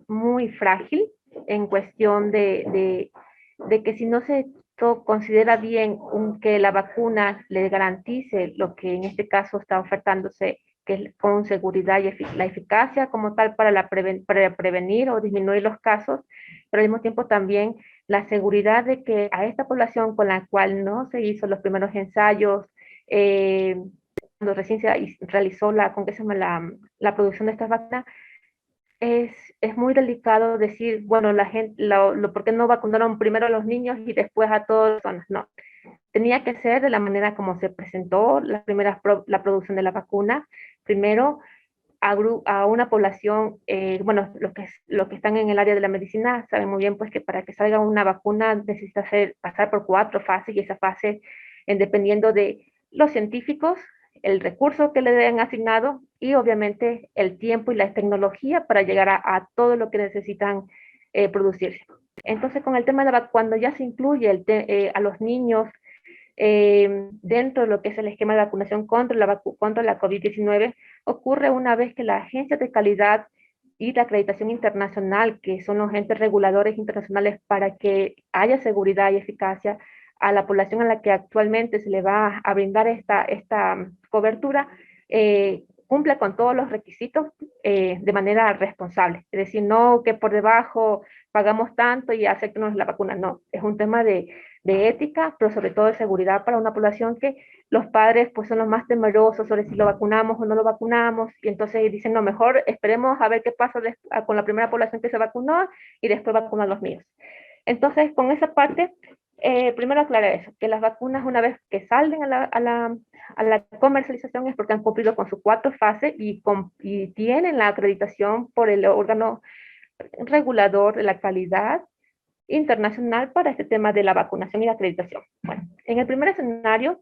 muy frágil en cuestión de que si no se considera bien que la vacuna le garantice lo que en este caso está ofertándose, que es con seguridad y la eficacia como tal para prevenir o disminuir los casos, pero al mismo tiempo también la seguridad de que a esta población con la cual no se hizo los primeros ensayos, cuando recién se realizó ¿cómo se llama? La producción de estas vacunas, es muy delicado decir, bueno, la gente, ¿por qué no vacunaron primero a los niños y después a todas las personas? No, tenía que ser de la manera como se presentó la producción de la vacuna. Primero, a una población, bueno, los que están en el área de la medicina saben muy bien pues que para que salga una vacuna necesita pasar por 4 fases y esa fase, dependiendo de los científicos, el recurso que le den asignado y obviamente el tiempo y la tecnología para llegar a todo lo que necesitan producirse. Entonces, con el tema de cuando ya se incluye a los niños dentro de lo que es el esquema de vacunación contra la COVID-19, ocurre una vez que la Agencia de Calidad y de Acreditación Internacional, que son los entes reguladores internacionales para que haya seguridad y eficacia a la población a la que actualmente se le va a brindar esta cobertura, cumple con todos los requisitos de manera responsable. Es decir, no que por debajo pagamos tanto y aceptemos la vacuna, no, es un tema de ética, pero sobre todo de seguridad para una población que los padres pues son los más temerosos sobre si lo vacunamos o no lo vacunamos, y entonces dicen, no, mejor esperemos a ver qué pasa con la primera población que se vacunó y después vacunar a los niños. Entonces, con esa parte, primero aclarar eso, que las vacunas una vez que salen a la comercialización es porque han cumplido con sus 4 fases y tienen la acreditación por el órgano regulador de la calidad internacional para este tema de la vacunación y la acreditación. Bueno, en el primer escenario,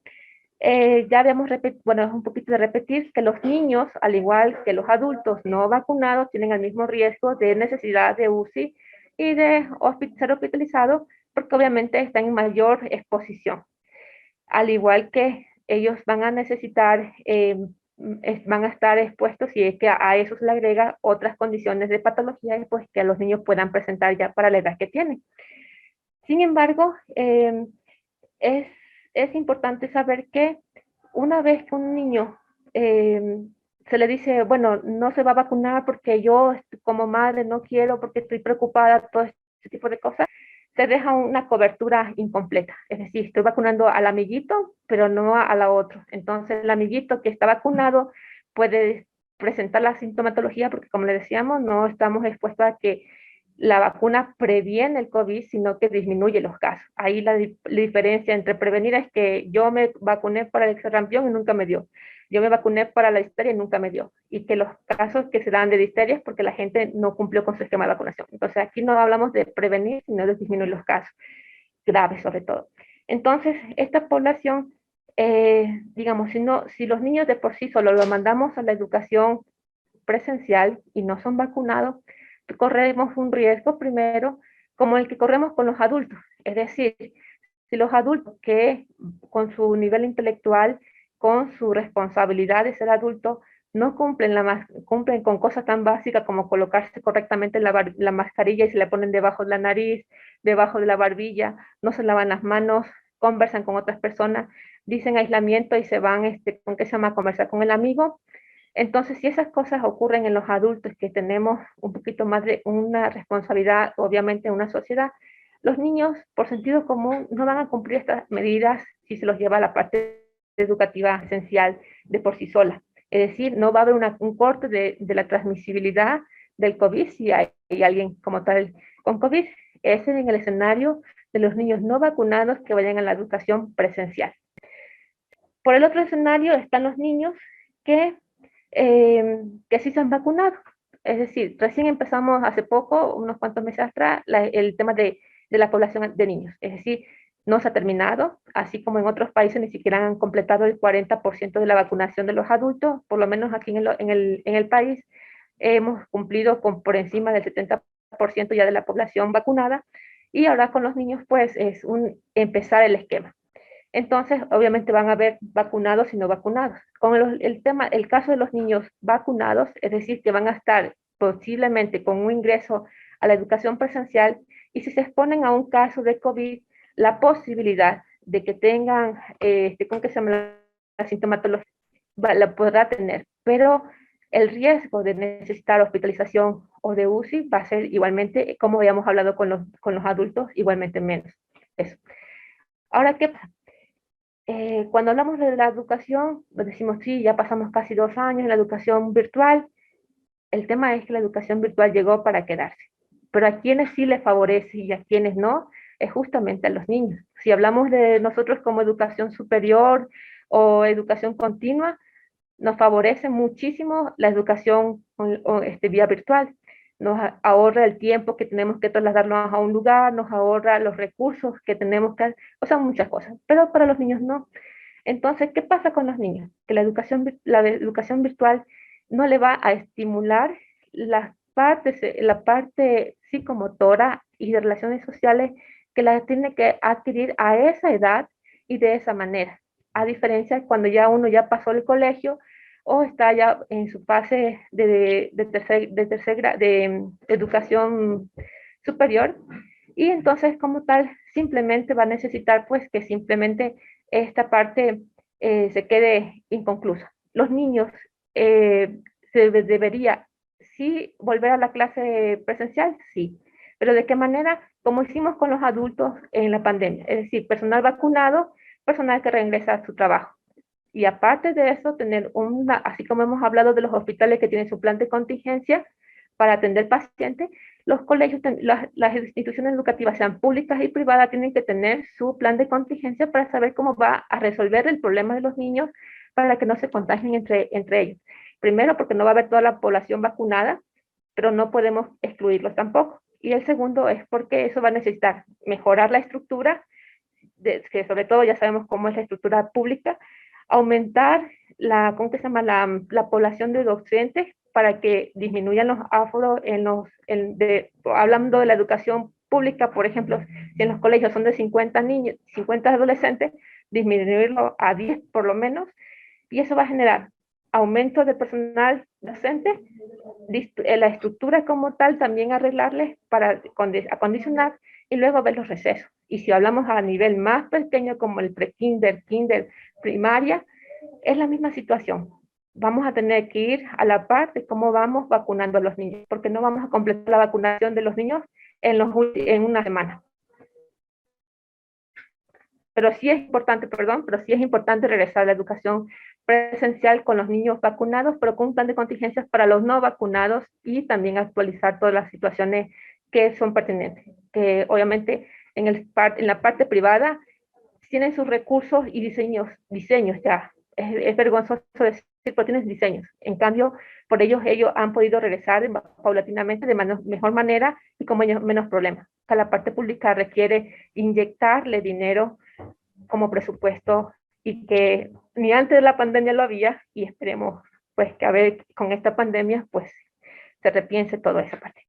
ya habíamos bueno, es un poquito de repetir que los niños, al igual que los adultos no vacunados, tienen el mismo riesgo de necesidad de UCI y de ser hospitalizados, porque obviamente están en mayor exposición. Al igual que ellos van a necesitar, van a estar expuestos si es que a eso se le agrega otras condiciones de patología pues, que a los niños puedan presentar ya para la edad que tienen. Sin embargo, es es importante saber que una vez que un niño se le dice, bueno, no se va a vacunar porque yo como madre no quiero, porque estoy preocupada, todo este tipo de cosas, se deja una cobertura incompleta. Es decir, estoy vacunando al amiguito, pero no a la otra. Entonces, el amiguito que está vacunado puede presentar la sintomatología porque, como le decíamos, no estamos expuestos a que la vacuna previene el COVID, sino que disminuye los casos. Ahí la diferencia entre prevenir es que yo me vacuné para el sarampión y nunca me dio. Yo me vacuné para la difteria y nunca me dio. Y que los casos que se dan de difteria es porque la gente no cumplió con su esquema de vacunación. Entonces aquí no hablamos de prevenir, sino de disminuir los casos, graves sobre todo. Entonces, esta población, digamos, si los niños de por sí solo lo mandamos a la educación presencial y no son vacunados, corremos un riesgo primero como el que corremos con los adultos. Es decir, si los adultos que con su nivel intelectual, con su responsabilidad de ser adulto, no cumplen con cosas tan básicas como colocarse correctamente la mascarilla y se la ponen debajo de la nariz, debajo de la barbilla, no se lavan las manos, conversan con otras personas, dicen aislamiento y se van, ¿con qué se llama?, a conversar con el amigo. Entonces, si esas cosas ocurren en los adultos que tenemos un poquito más de una responsabilidad, obviamente, en una sociedad, los niños, por sentido común, no van a cumplir estas medidas si se los lleva a la parte educativa esencial de por sí sola. Es decir, no va a haber un corte de la transmisibilidad del COVID si hay alguien como tal con COVID. Es en el escenario de los niños no vacunados que vayan a la educación presencial. Por el otro escenario están los niños que sí se han vacunado. Es decir, recién empezamos hace poco, unos cuantos meses atrás, el tema de la población de niños. Es decir, no se ha terminado, así como en otros países ni siquiera han completado el 40% de la vacunación de los adultos, por lo menos aquí en el país hemos cumplido con por encima del 70% ya de la población vacunada, y ahora con los niños pues es empezar el esquema. Entonces, obviamente van a haber vacunados y no vacunados. Con el caso de los niños vacunados, es decir, que van a estar posiblemente con un ingreso a la educación presencial, y si se exponen a un caso de COVID, la posibilidad de que tengan, ¿cómo que se llama?, la sintomatología, la podrá tener, pero el riesgo de necesitar hospitalización o de UCI va a ser igualmente, como habíamos hablado con los adultos, igualmente menos. Eso. Ahora, ¿qué pasa? Cuando hablamos de la educación, decimos, sí, ya pasamos casi 2 años en la educación virtual. El tema es que la educación virtual llegó para quedarse, pero a quienes sí les favorece y a quienes no, es justamente a los niños. Si hablamos de nosotros como educación superior o educación continua, nos favorece muchísimo la educación vía virtual. Nos ahorra el tiempo que tenemos que trasladarnos a un lugar, nos ahorra los recursos que tenemos que, o sea, muchas cosas, pero para los niños no. Entonces, ¿qué pasa con los niños? Que la educación virtual no le va a estimular la parte psicomotora y de relaciones sociales que la tiene que adquirir a esa edad y de esa manera. A diferencia de cuando ya uno ya pasó el colegio o está ya en su fase de educación superior, y entonces como tal simplemente va a necesitar pues que simplemente esta parte se quede inconclusa. Los niños se debería sí volver a la clase presencial, sí, pero ¿de qué manera? Como hicimos con los adultos en la pandemia, es decir, personal vacunado, personal que regresa a su trabajo. Y aparte de eso, tener así como hemos hablado de los hospitales que tienen su plan de contingencia para atender pacientes, los colegios, las instituciones educativas, sean públicas y privadas, tienen que tener su plan de contingencia para saber cómo va a resolver el problema de los niños para que no se contagien entre ellos. Primero, porque no va a haber toda la población vacunada, pero no podemos excluirlos tampoco. Y el segundo es porque eso va a necesitar mejorar la estructura, que sobre todo ya sabemos cómo es la estructura pública, aumentar ¿cómo que se llama?, la población de docentes para que disminuyan los aforos hablando de la educación pública, por ejemplo, si en los colegios son de 50 niños, 50 adolescentes, disminuirlo a 10 por lo menos, y eso va a generar aumento de personal docente, la estructura como tal también arreglarles para acondicionar, y luego ver los recesos. Y si hablamos a nivel más pequeño como el pre-kinder, kinder, primaria, es la misma situación. Vamos a tener que ir a la par de cómo vamos vacunando a los niños, porque no vamos a completar la vacunación de los niños en una semana. Pero sí es importante, pero sí es importante regresar a la educación presencial con los niños vacunados, pero con un plan de contingencias para los no vacunados y también actualizar todas las situaciones que son pertinentes. Que obviamente en la parte privada tienen sus recursos y diseños ya. Es vergonzoso decir, pero tienen diseños. En cambio, por ellos han podido regresar paulatinamente de mejor manera y con menos problemas. La parte pública requiere inyectarle dinero como presupuesto y que ni antes de la pandemia lo había, y esperemos pues que a ver con esta pandemia pues se repiense toda esa parte.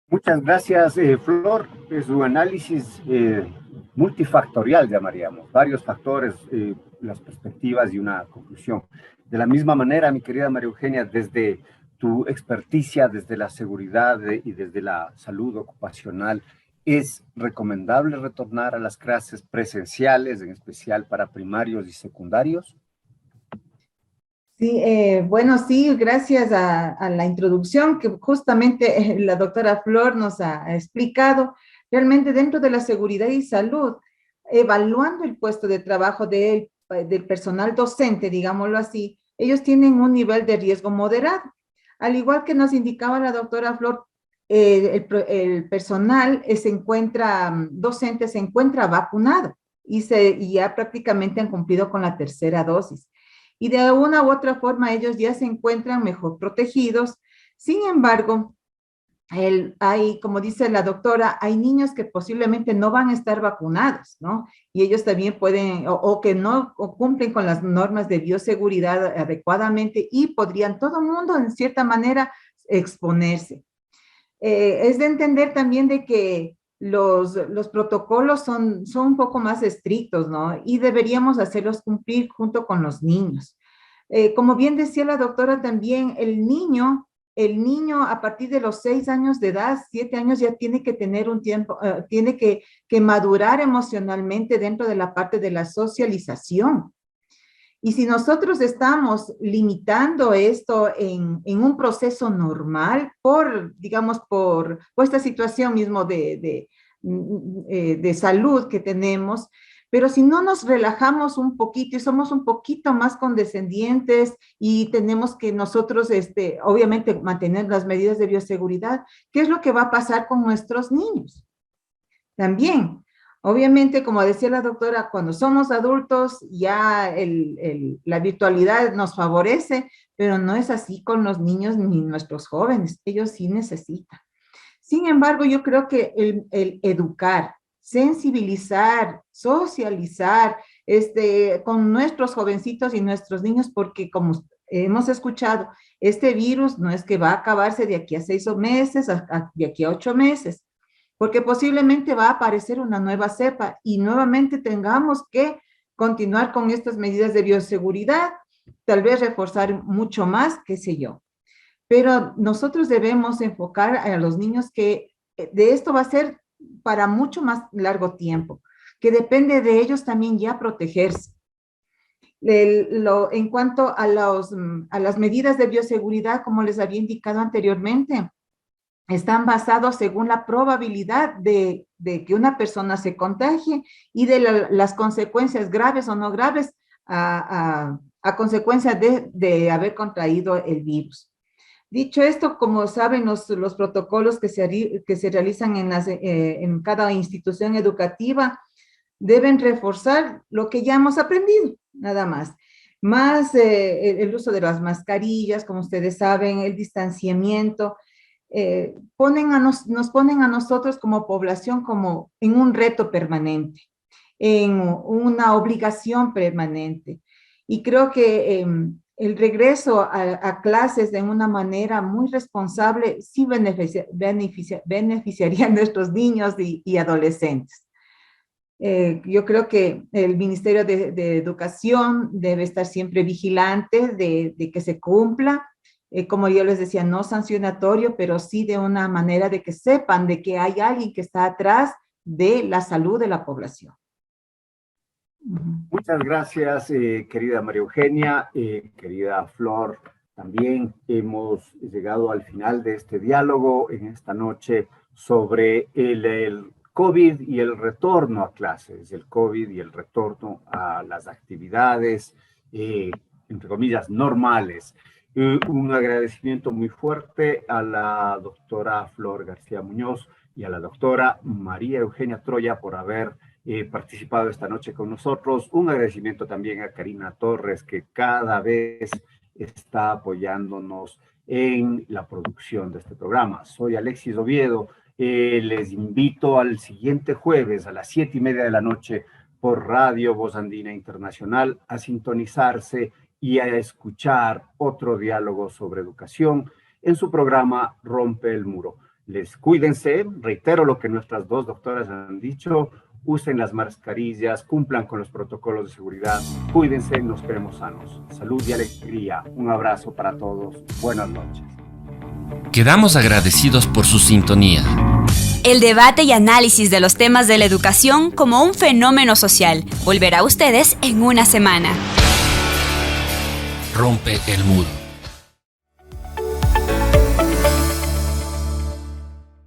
Muchas gracias, Flor. Es un análisis multifactorial, llamaríamos, varios factores, las perspectivas y una conclusión. De la misma manera, mi querida María Eugenia, desde tu experticia, desde la seguridad y desde la salud ocupacional, ¿es recomendable retornar a las clases presenciales, en especial para primarios y secundarios? Sí, bueno, sí, gracias a la introducción que justamente la doctora Flor nos ha explicado. Realmente dentro de la seguridad y salud, evaluando el puesto de trabajo del personal docente, digámoslo así, ellos tienen un nivel de riesgo moderado. Al igual que nos indicaba la doctora Flor, el personal docente se encuentra vacunado y ya prácticamente han cumplido con la tercera dosis. Y de una u otra forma ellos ya se encuentran mejor protegidos. Sin embargo, como dice la doctora, hay niños que posiblemente no van a estar vacunados, ¿no? Y ellos también pueden, o que no cumplen con las normas de bioseguridad adecuadamente y podrían todo el mundo, en cierta manera, exponerse. Es de entender también de que los protocolos son un poco más estrictos, ¿no? Y deberíamos hacerlos cumplir junto con los niños. Como bien decía la doctora también, el niño a partir de los 6 años de edad, 7 años, ya tiene que tener un tiempo, tiene que madurar emocionalmente dentro de la parte de la socialización. Y si nosotros estamos limitando esto en un proceso normal digamos, por esta situación mismo de salud que tenemos, pero si no nos relajamos un poquito y somos un poquito más condescendientes y tenemos que nosotros, obviamente, mantener las medidas de bioseguridad, ¿qué es lo que va a pasar con nuestros niños? También, obviamente, como decía la doctora, cuando somos adultos ya la virtualidad nos favorece, pero no es así con los niños ni nuestros jóvenes. Ellos sí necesitan. Sin embargo, yo creo que el educar, sensibilizar, socializar con nuestros jovencitos y nuestros niños, porque como hemos escuchado, este virus no es que va a acabarse de aquí a 6 meses, de aquí a 8 meses, porque posiblemente va a aparecer una nueva cepa y nuevamente tengamos que continuar con estas medidas de bioseguridad, tal vez reforzar mucho más, qué sé yo. Pero nosotros debemos enfocar a los niños que de esto va a ser para mucho más largo tiempo, que depende de ellos también ya protegerse. En cuanto a las medidas de bioseguridad, como les había indicado anteriormente, están basados según la probabilidad de que una persona se contagie y de las consecuencias graves o no graves a consecuencia de haber contraído el virus. Dicho esto, como saben, los protocolos que se realizan en cada institución educativa deben reforzar lo que ya hemos aprendido, nada más. Más el uso de las mascarillas, como ustedes saben, el distanciamiento, nos ponen a nosotros como población como en un reto permanente, en una obligación permanente. Y creo que el regreso a clases de una manera muy responsable sí beneficiaría a nuestros niños y adolescentes. Yo creo que el Ministerio de Educación debe estar siempre vigilante de que se cumpla como yo les decía, no sancionatorio, pero sí de una manera de que sepan de que hay alguien que está atrás de la salud de la población. Muchas gracias, querida María Eugenia, querida Flor. También hemos llegado al final de este diálogo en esta noche sobre el COVID y el retorno a clases, el COVID y el retorno a las actividades, entre comillas, normales. Un agradecimiento muy fuerte a la doctora Flor García Muñoz y a la doctora María Eugenia Troya por haber participado esta noche con nosotros. Un agradecimiento también a Karina Torres, que cada vez está apoyándonos en la producción de este programa. Soy Alexis Oviedo. Les invito al siguiente jueves a las 7:30 de la noche por Radio Voz Andina Internacional a sintonizarse y a escuchar otro diálogo sobre educación en su programa Rompe el Muro. Les cuídense, reitero lo que nuestras dos doctoras han dicho, usen las mascarillas, cumplan con los protocolos de seguridad, cuídense, nos queremos sanos. Salud y alegría, un abrazo para todos, buenas noches. Quedamos agradecidos por su sintonía. El debate y análisis de los temas de la educación como un fenómeno social volverá a ustedes en una semana. Rompe el muro.